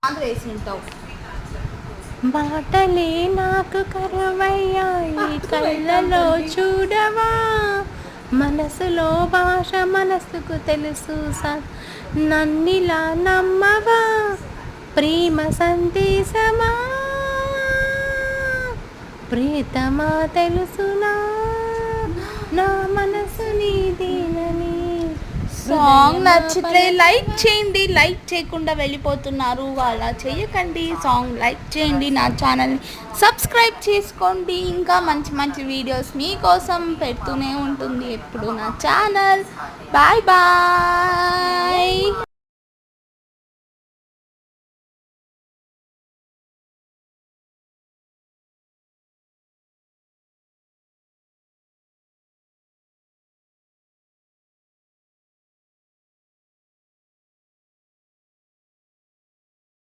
వేసి ఉంటావు. మాటలే నాకు కరువయ్యాయి కళ్ళలో చూడవా, మనసులో భాష మనసుకు తెలుసు నన్నిలా నమ్మవా, ప్రేమ సందేశమా ప్రియతమా తెలుసునా నా మనసు నీదేనని. సాంగ్ నచ్చితే లైక్ చేయండి. లైక్ చేయకుండా వెళ్ళిపోతున్నారు, అలా చేయకండి. సాంగ్ లైక్ చేయండి, నా ఛానల్ని సబ్స్క్రైబ్ చేసుకోండి. ఇంకా మంచి మంచి వీడియోస్ మీకోసం పెడుతూనే ఉంటుంది ఎప్పుడు నా ఛానల్. Bye bye.